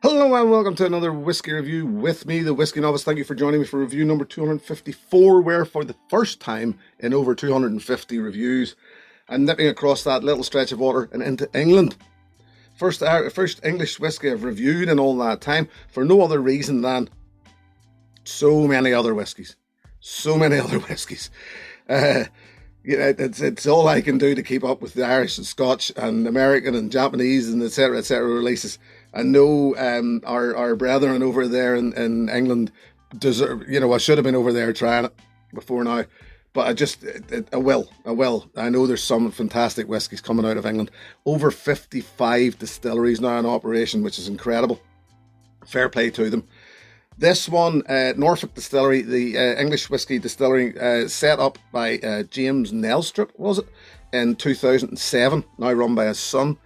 Hello and welcome to another whiskey review with me, the Whiskey Novice. Thank you for joining me for review number 254, where for the first time in over 250 reviews, I'm nipping across that little stretch of water and into England. First English whiskey I've reviewed in all that time, for no other reason than so many other whiskies. It's all I can do to keep up with the Irish and Scotch and American and Japanese and etc. releases. I know our brethren over there in England deserve, I should have been over there trying it before now, but I will. I know there's some fantastic whiskies coming out of England. Over 55 distilleries now in operation, which is incredible. Fair play to them. This one, Norfolk Distillery, the English whiskey distillery, set up by James Nelstrip, was it, in 2007, now run by his son.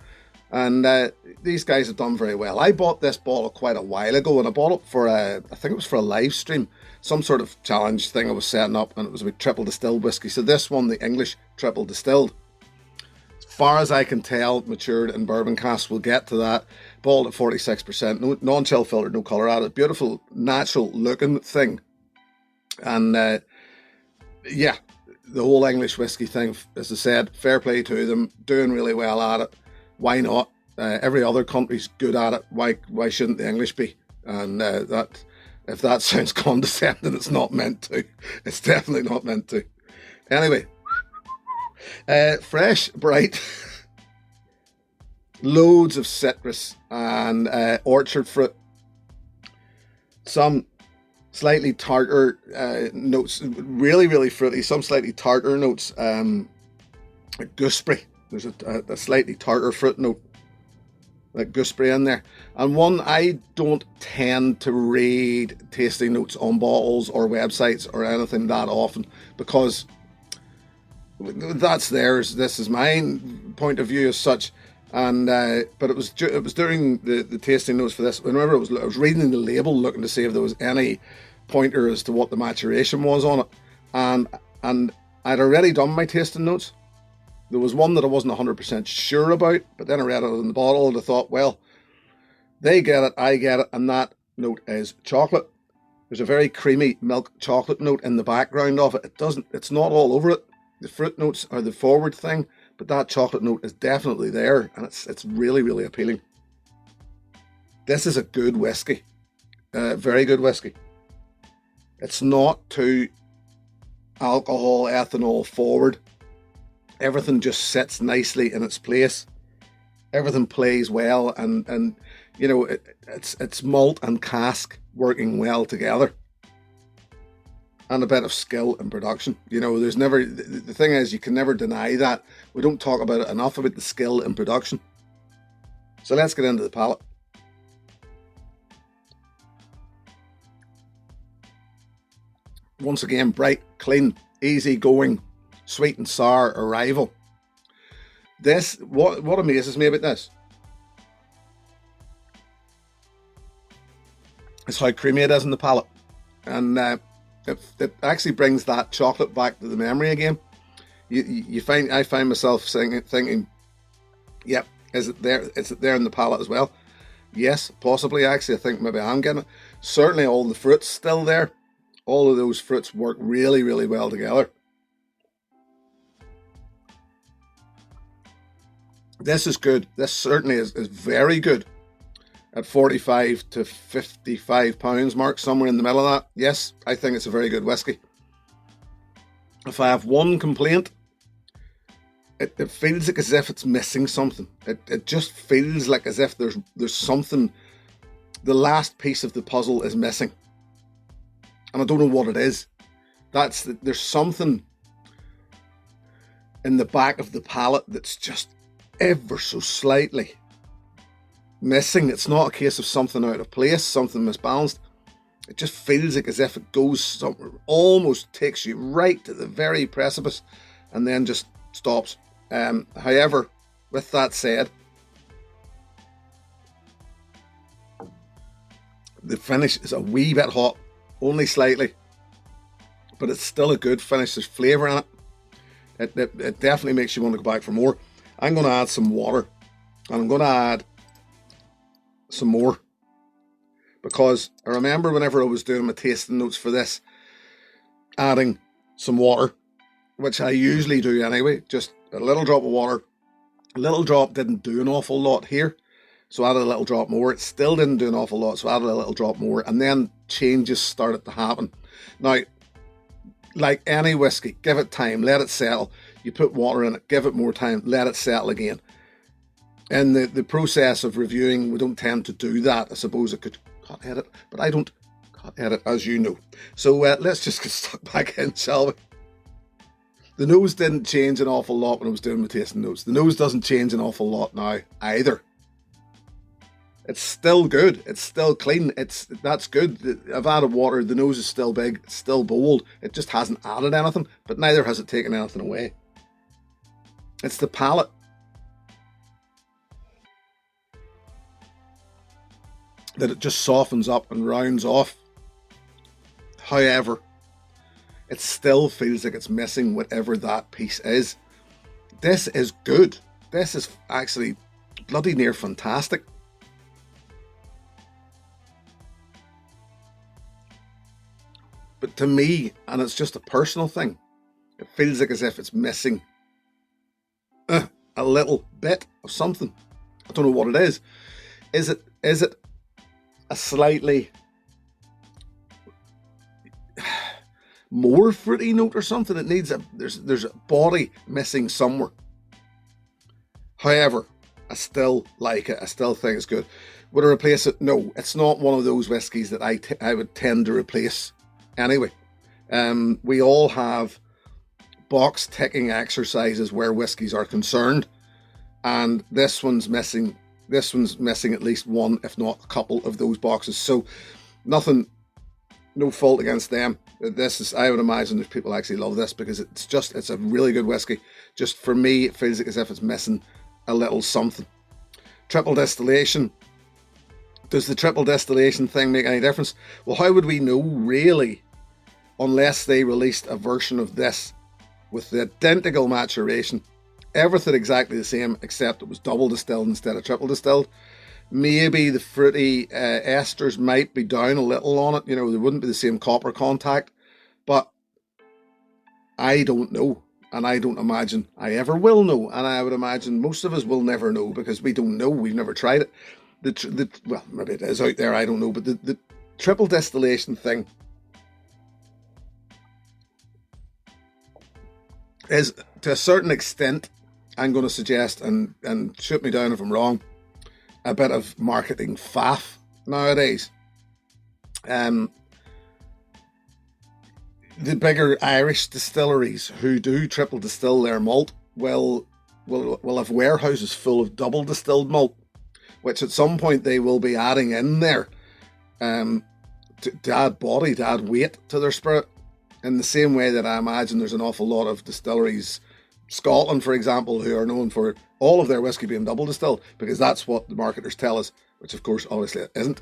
And these guys have done very well. I bought this bottle quite a while ago, and I bought it for I think it was for a live stream, some sort of challenge thing I was setting up, and it was about triple distilled whiskey. So this one, the English Triple Distilled, as far as I can tell, matured in bourbon casks. We'll get to that. Bottled at 46%, no non-chill filtered, no colour added. Beautiful, natural looking thing. And yeah, the whole English whiskey thing, as I said, fair play to them, doing really well at it. Why not? Every other country's good at it. Why shouldn't the English be? And if that sounds condescending, it's not meant to. It's definitely not meant to. Anyway, fresh, bright, loads of citrus and orchard fruit. Some slightly tartar notes, really fruity. Some slightly tartar notes, like gooseberry. There's a slightly tartar fruit note, like gooseberry in there. And one, I don't tend to read tasting notes on bottles or websites or anything that often, because that's theirs. This is my point of view as such. And but it was during the tasting notes for this. Whenever I was reading the label, looking to see if there was any pointer as to what the maturation was on it, and I'd already done my tasting notes. There was one that I wasn't 100% sure about, but then I read it in the bottle and I thought, well, they get it, I get it, and that note is chocolate. There's a very creamy milk chocolate note in the background of it. It's not all over it. The fruit notes are the forward thing, but that chocolate note is definitely there, and it's really appealing. This is a good whiskey, very good whiskey. It's not too alcohol, ethanol forward. Everything just sits nicely in its place. Everything plays well, and it's malt and cask working well together, and a bit of skill in production. There's never, the thing is, you can never deny that. We don't talk about it enough, about the skill in production. So let's get into the palate. Once again, bright, clean, easy going, sweet and sour arrival. This, what amazes me about this is how creamy it is in the palate, and it actually brings that chocolate back to the memory again. I find myself thinking, yep, is it there in the palate as well? Yes, possibly. Actually, I think maybe I'm getting it. Certainly all the fruits still there. All of those fruits work really well together. This is good. This certainly is very good. At 45 to 55 pounds mark, somewhere in the middle of that. Yes, I think it's a very good whiskey. If I have one complaint, it feels like as if it's missing something. It just feels like as if there's something, the last piece of the puzzle is missing. And I don't know what it is. There's something in the back of the palate that's just ever so slightly missing. It's not a case of something out of place, something misbalanced. It just feels like as if it goes somewhere, almost takes you right to the very precipice and then just stops. However, with that said, the finish is a wee bit hot, only slightly, but it's still a good finish. There's flavour in it. It definitely makes you want to go back for more. I'm going to add some water, and I'm going to add some more, because I remember whenever I was doing my tasting notes for this, adding some water, which I usually do anyway, just a little drop of water. A little drop didn't do an awful lot here, so I added a little drop more. It still didn't do an awful lot, so I added a little drop more, and then changes started to happen. Now, like any whiskey, give it time, let it settle. You put water in it, give it more time, let it settle again. In the process of reviewing, we don't tend to do that. I suppose I could cut edit, but I don't cut edit, as you know. So let's just get stuck back in, shall we? The nose didn't change an awful lot when I was doing my tasting notes. The nose doesn't change an awful lot now either. It's still good. It's still clean. That's good. I've added water. The nose is still big. It's still bold. It just hasn't added anything, but neither has it taken anything away. It's the palate. That it just softens up and rounds off. However, it still feels like it's missing whatever that piece is. This is good. This is actually bloody near fantastic. But to me, and it's just a personal thing, it feels like as if it's missing a little bit of something. I don't know what it is. Is it a slightly more fruity note or something? It needs there's a body missing somewhere. However, I still like it. I still think it's good. Would I replace it? No, it's not one of those whiskies that I would tend to replace anyway. We all have box ticking exercises where whiskies are concerned, and this one's missing at least one, if not a couple of those boxes. So nothing, no fault against them. This is, I would imagine there's people actually love this because it's a really good whiskey. Just for me, it feels like as if it's missing a little something. Triple distillation. Does the triple distillation thing make any difference? Well, how would we know really, unless they released a version of this with the identical maturation, everything exactly the same except it was double distilled instead of triple distilled? Maybe the fruity esters might be down a little on it. You know, there wouldn't be the same copper contact, but I don't know, and I don't imagine I ever will know, and I would imagine most of us will never know because we don't know. We've never tried it. Well, maybe it is out there, I don't know, but the triple distillation thing is, to a certain extent, I'm going to suggest, and shoot me down if I'm wrong, a bit of marketing faff nowadays. The bigger Irish distilleries who do triple distill their malt will have warehouses full of double distilled malt, which at some point they will be adding in there to add body, to add weight to their spirit. In the same way that I imagine there's an awful lot of distilleries, Scotland for example, who are known for all of their whiskey being double distilled because that's what the marketers tell us, which of course obviously it isn't.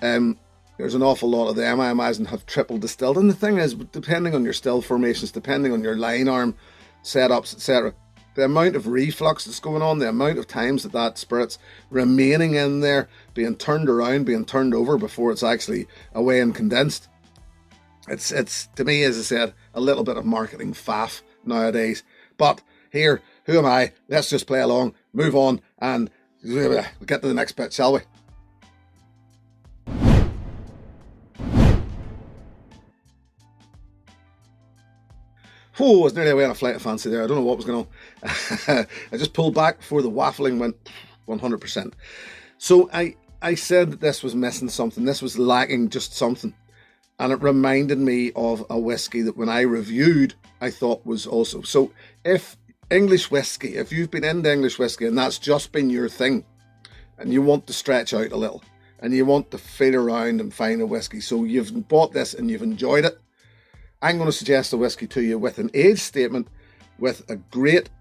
There's an awful lot of them, I imagine, have triple distilled. And the thing is, depending on your still formations, depending on your line arm setups, etc., the amount of reflux that's going on, the amount of times that spirit's remaining in there, being turned around, being turned over before it's actually away and condensed. It's to me, as I said, a little bit of marketing faff nowadays. But here, who am I? Let's just play along, move on, and we'll get to the next bit, shall we? Oh, I was nearly away on a flight of fancy there. I don't know what was going on. I just pulled back before the waffling went 100%. So I said that this was missing something. This was lacking just something. And it reminded me of a whiskey that when I reviewed, I thought was also. So if English whiskey, if you've been into English whiskey and that's just been your thing, and you want to stretch out a little, and you want to feel around and find a whiskey, so you've bought this and you've enjoyed it, I'm going to suggest a whiskey to you with an age statement, with a great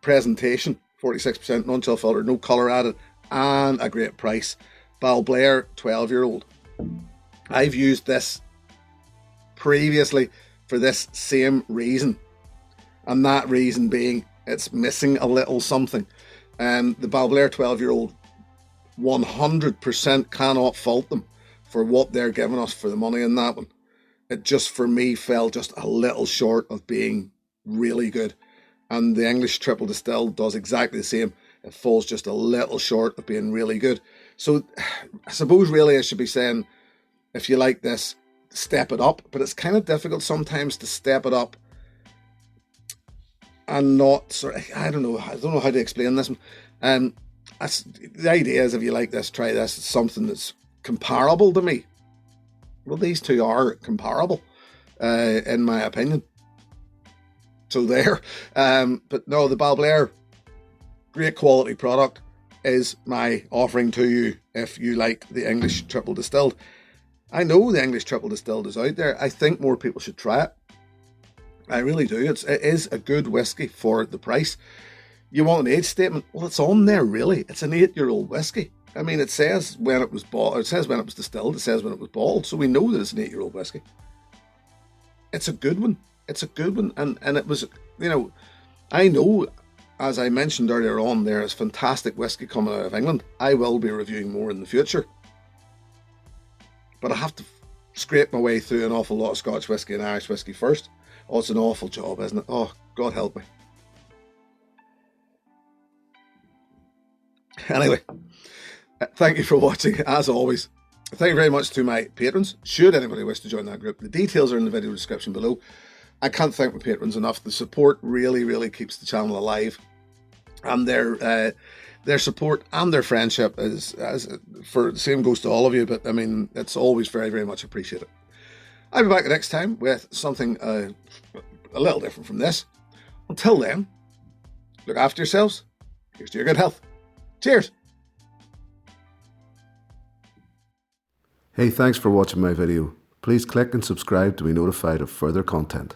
presentation, 46% non-chill filter, no colour added, and a great price. Balblair 12-year-old. I've used this previously for this same reason. And that reason being, it's missing a little something. The Balblair 12-year-old 100% cannot fault them for what they're giving us for the money in that one. It just, for me, fell just a little short of being really good. And the English Triple Distilled does exactly the same. It falls just a little short of being really good. So I suppose really I should be saying, if you like this, step it up. But it's kind of difficult sometimes to step it up and not, I don't know how to explain this. The idea is, if you like this, try this. It's something that's comparable to me. Well, these two are comparable, in my opinion. So there. But no, the Balblair, great quality product, is my offering to you if you like the English Triple Distilled. I know the English Triple Distilled is out there. I think more people should try it. I really do. It is a good whiskey for the price. You want an age statement? Well, it's on there, really. It's an 8-year-old whiskey. I mean, it says when it was bought, it says when it was distilled, it says when it was bottled, so we know that it's an 8-year-old whiskey. It's a good one. It's a good one. And it was, I know, as I mentioned earlier on, there is fantastic whiskey coming out of England. I will be reviewing more in the future. But I have to scrape my way through an awful lot of Scotch whiskey and Irish whiskey first. Oh, it's an awful job, isn't it? Oh, God help me. Anyway, thank you for watching, as always. Thank you very much to my patrons. Should anybody wish to join that group, the details are in the video description below. I can't thank my patrons enough. The support really, really keeps the channel alive. And their support and their friendship is, for the same goes to all of you, but I mean, it's always very, very much appreciated. I'll be back next time with something a little different from this. Until then, look after yourselves. Here's to your good health. Cheers. Hey, thanks for watching my video. Please click and subscribe to be notified of further content.